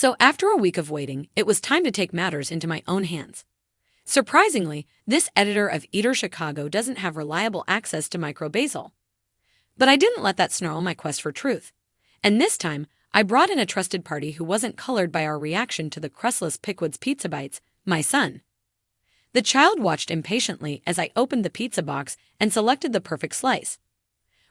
So after a week of waiting, it was time to take matters into my own hands. Surprisingly, this editor of Eater Chicago doesn't have reliable access to micro basil. But I didn't let that snarl my quest for truth. And this time, I brought in a trusted party who wasn't colored by our reaction to the crustless Pequod's pizza bites, my son. The child watched impatiently as I opened the pizza box and selected the perfect slice.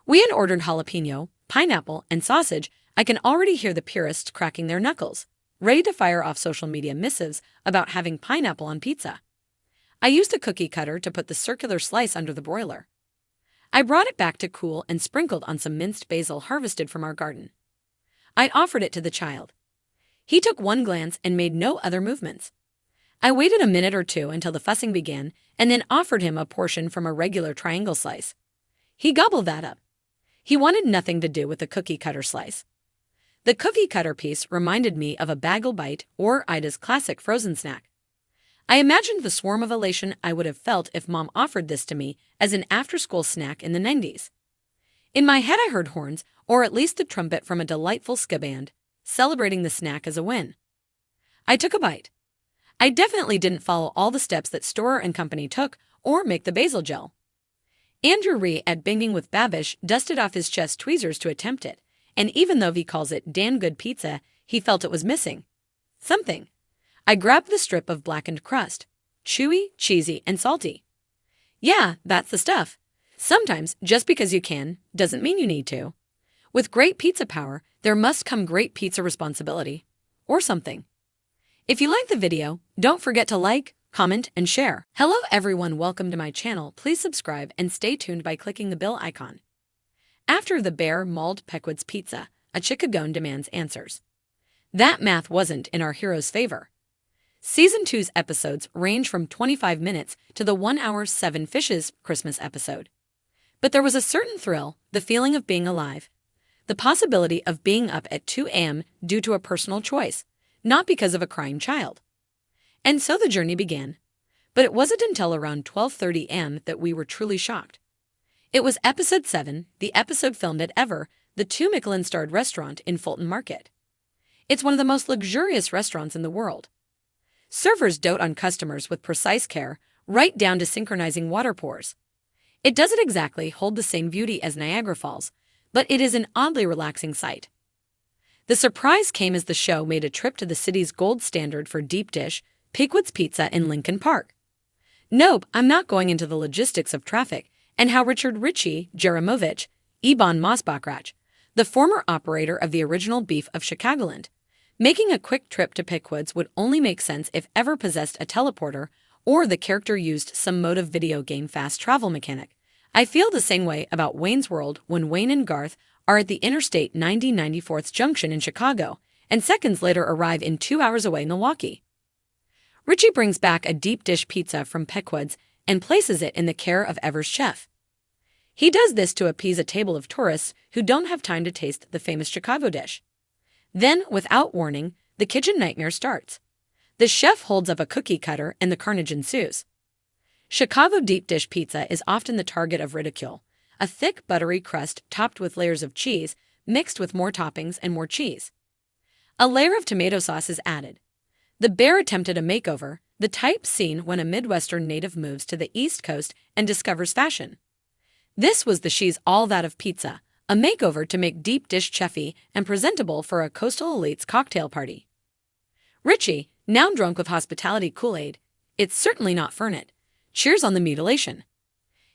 We had ordered jalapeno, pineapple, and sausage. I can already hear the purists cracking their knuckles, ready to fire off social media missives about having pineapple on pizza. I used a cookie cutter to put the circular slice under the broiler. I brought it back to cool and sprinkled on some minced basil harvested from our garden. I offered it to the child. He took one glance and made no other movements. I waited a minute or two until the fussing began and then offered him a portion from a regular triangle slice. He gobbled that up. He wanted nothing to do with the cookie cutter slice. The cookie cutter piece reminded me of a bagel bite or Ida's classic frozen snack. I imagined the swarm of elation I would have felt if Mom offered this to me as an after-school snack in the 90s. In my head I heard horns, or at least the trumpet from a delightful ska band, celebrating the snack as a win. I took a bite. I definitely didn't follow all the steps that Storer and Company took or make the basil gel. Andrew Ree at Binging with Babish dusted off his chest tweezers to attempt it, and even though he calls it Dan Good Pizza, he felt it was missing something. I grabbed the strip of blackened crust, chewy, cheesy, and salty. Yeah, that's the stuff. Sometimes, just because you can, doesn't mean you need to. With great pizza power, there must come great pizza responsibility. Or something. If you like the video, don't forget to like, comment, and share. Hello everyone, welcome to my channel. Please subscribe and stay tuned by clicking the bell icon. After the bare mauled Pequod's pizza, a Chicagoan demands answers. That math wasn't in our hero's favor. Season 2's episodes range from 25 minutes to the 1 hour 7 Fishes Christmas episode. But there was a certain thrill, the feeling of being alive. The possibility of being up at 2 a.m. due to a personal choice, not because of a crying child. And so the journey began. But it wasn't until around 12:30 a.m. that we were truly shocked. It was episode 7, the episode filmed at Ever, the 2 Michelin-starred restaurant in Fulton Market. It's one of the most luxurious restaurants in the world. Servers dote on customers with precise care, right down to synchronizing water pours. It doesn't exactly hold the same beauty as Niagara Falls, but it is an oddly relaxing sight. The surprise came as the show made a trip to the city's gold standard for deep dish, Pequod's Pizza in Lincoln Park. Nope, I'm not going into the logistics of traffic and how Richard Ritchie Jeremovich, Iban Mosbachrach, the former operator of the original Beef of Chicagoland, making a quick trip to Pequod's would only make sense if Ever possessed a teleporter or the character used some mode of video game fast travel mechanic. I feel the same way about Wayne's World when Wayne and Garth are at the Interstate 94th Junction in Chicago, and seconds later arrive in 2 hours away Milwaukee. Richie brings back a deep dish pizza from Pequod's and places it in the care of Ever's chef. He does this to appease a table of tourists who don't have time to taste the famous Chicago dish. Then, without warning, the kitchen nightmare starts. The chef holds up a cookie cutter and the carnage ensues. Chicago deep dish pizza is often the target of ridicule, a thick, buttery crust topped with layers of cheese, mixed with more toppings and more cheese. A layer of tomato sauce is added. The bear attempted a makeover, the type seen when a Midwestern native moves to the East Coast and discovers fashion. This was the she's all that of pizza, a makeover to make deep dish cheffy and presentable for a coastal elite's cocktail party. Richie, now drunk with hospitality Kool-Aid, it's certainly not Fernet, cheers on the mutilation.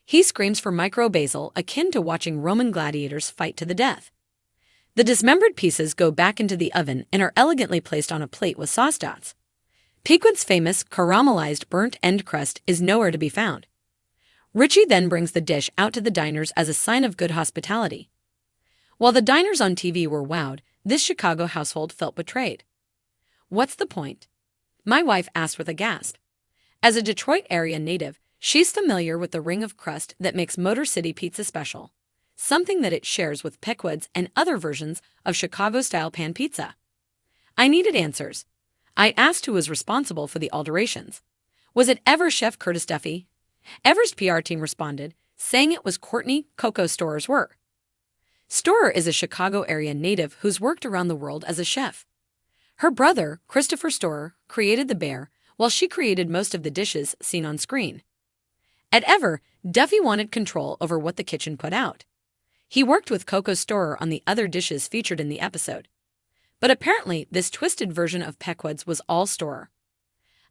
He screams for micro basil akin to watching Roman gladiators fight to the death. The dismembered pieces go back into the oven and are elegantly placed on a plate with sauce dots. Pequod's famous caramelized burnt end crust is nowhere to be found. Richie then brings the dish out to the diners as a sign of good hospitality. While the diners on TV were wowed, this Chicago household felt betrayed. What's the point? My wife asked with a gasp. As a Detroit area native, she's familiar with the ring of crust that makes Motor City Pizza special, something that it shares with Pequod's and other versions of Chicago-style pan pizza. I needed answers. I asked who was responsible for the alterations. Was it Ever chef Curtis Duffy? Ever's PR team responded, saying it was Courtney Coco Storer's work. Storer is a Chicago area native who's worked around the world as a chef. Her brother, Christopher Storer, created the bear, while she created most of the dishes seen on screen. At Ever, Duffy wanted control over what the kitchen put out. He worked with Coco Storer on the other dishes featured in the episode. But apparently, this twisted version of Pequod's was all Storer.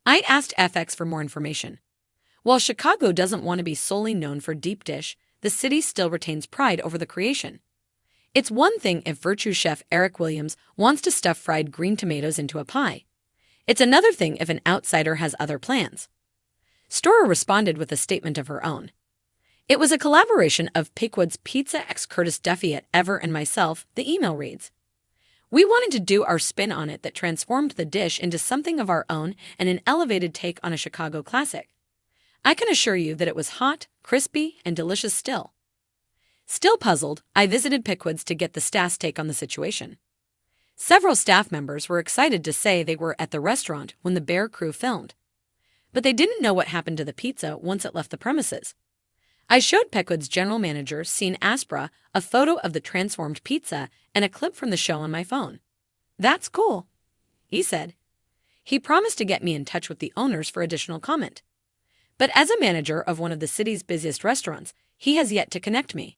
I asked FX for more information. While Chicago doesn't want to be solely known for deep dish, the city still retains pride over the creation. It's one thing if Virtue Chef Eric Williams wants to stuff fried green tomatoes into a pie. It's another thing if an outsider has other plans. Storer responded with a statement of her own. It was a collaboration of Pequod's Pizza x Curtis Duffy at Ever and myself, the email reads. We wanted to do our spin on it that transformed the dish into something of our own and an elevated take on a Chicago classic. I can assure you that it was hot, crispy, and delicious still. Still puzzled, I visited Pequod's to get the staff's take on the situation. Several staff members were excited to say they were at the restaurant when the Bear crew filmed. But they didn't know what happened to the pizza once it left the premises. I showed Pequod's general manager, Sean Aspra, a photo of the transformed pizza and a clip from the show on my phone. That's cool, he said. He promised to get me in touch with the owners for additional comment. But as a manager of one of the city's busiest restaurants, he has yet to connect me.